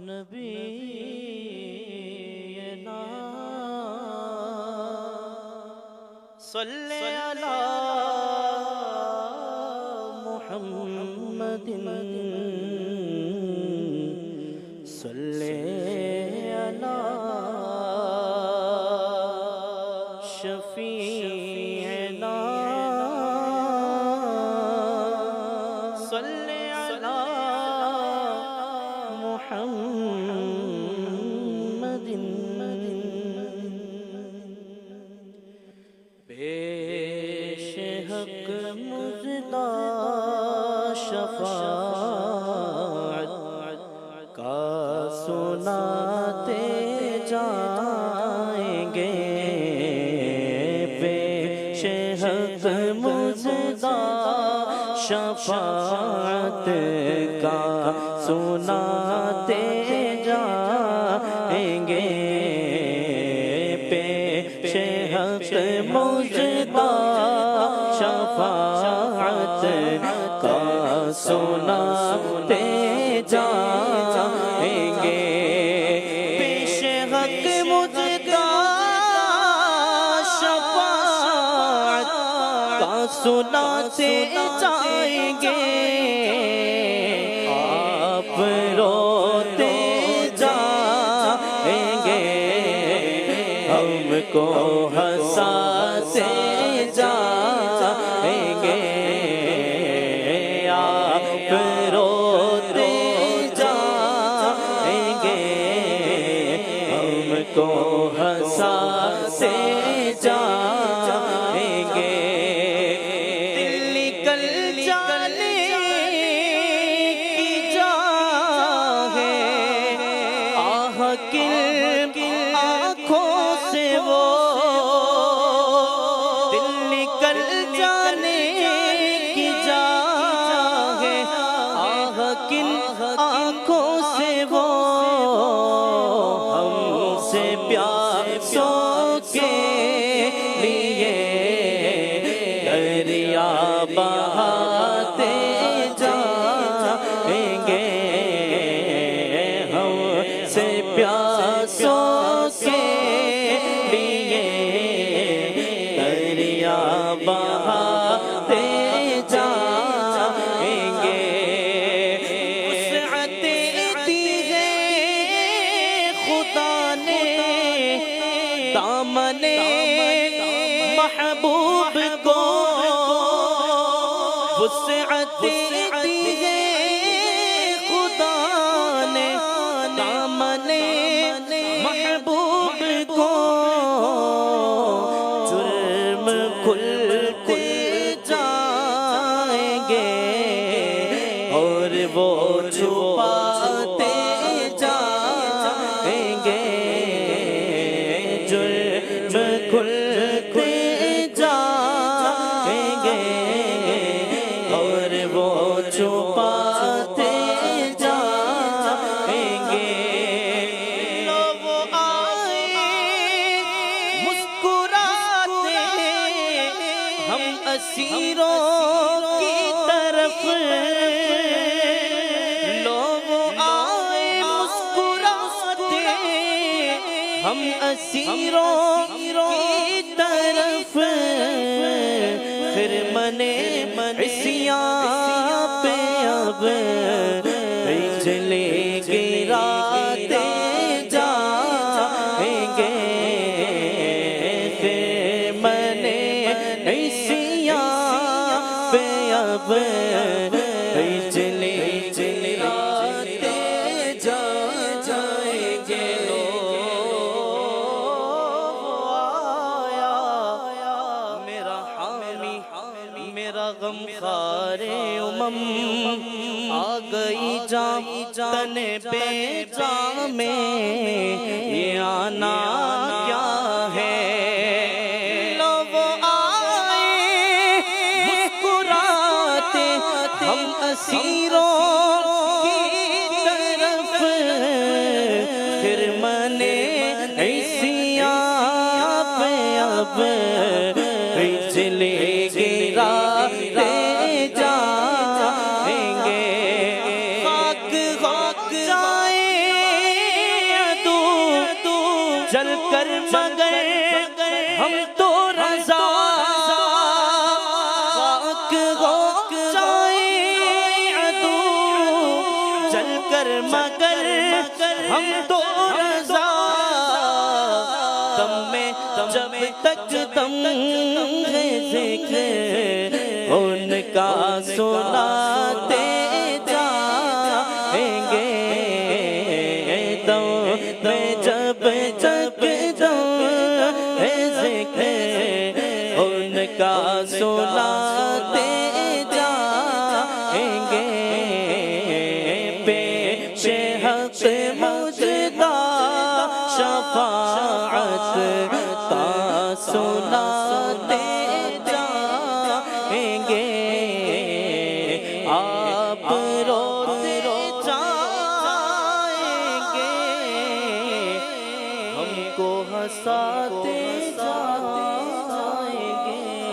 نبینا صلی علی محمد صلی علی شفیعنا صلی علی محمد پیش حق مزدہ شفاعت کا سناتے جائیں گے، پیش حق مزدہ شفاعت کا سناتے جائیں گے، پیش حق مزدہ شفاعت کا سناتے جائیں گے، پیش حق مزدہ شفاعت کا سناتے جائیں گے، آپ روتے جائیں گے، ہم کو ہنساتے جائیں گے، آپ روتے جائیں گے، ہم کو ہنساتے جائیں گے، دل نکل جانے کی جا ہے، آہ کل آنکھوں سے وہ دل نکل جانے کی جا ہے، آہ کل آنکھوں سے وہ ہم سے پیاسوں کے لیے دریا بہاتے جائیں گے، ہم سے پیاسوں کے لیے دریا بہاتے جائیں گے، وسعتیں دی ہے خدا نے دامن محبوب کو، وسعتیں دی ہے خدا نے دامن محبوب کو، جرم کھلتے جائیں گے اور وہ چھپاتے جائیں گے، جرم کھلتے جائیں گے اور وہ چھپاتے جائیں گے، لوگ آئے مسکراتے ہم اسیروں کی طرف، لوگ آئے مسکراتے ہم اسیروں کی طرف، پھر منے عصیاں پہ اب بجلی گراتے جائیں گے، پھر منے عصیاں پہ اب بجلی گراتے جائیں گے، میرا حامی میرا غمخوار امم آ گئی جام تن بے جام میں، یہ آنا کیا ہے، لوگ آئے مسکراتے ہم اسیروں کی طرف، پھر منے عصیاں پہ اب بجلی گراتے جائیں گے، مگر ہم تو رضا تم میں جب تک دم ہے ذکر ان کا سناتے جائیں گے دم میں جب تک دم ہے ذکر ان کا سناتے جائیں گے پیش حق مجدہ شفاعت تا سناتے جائیں گے آپ روتے جائیں گے ہم کو ہنساتے جائیں گے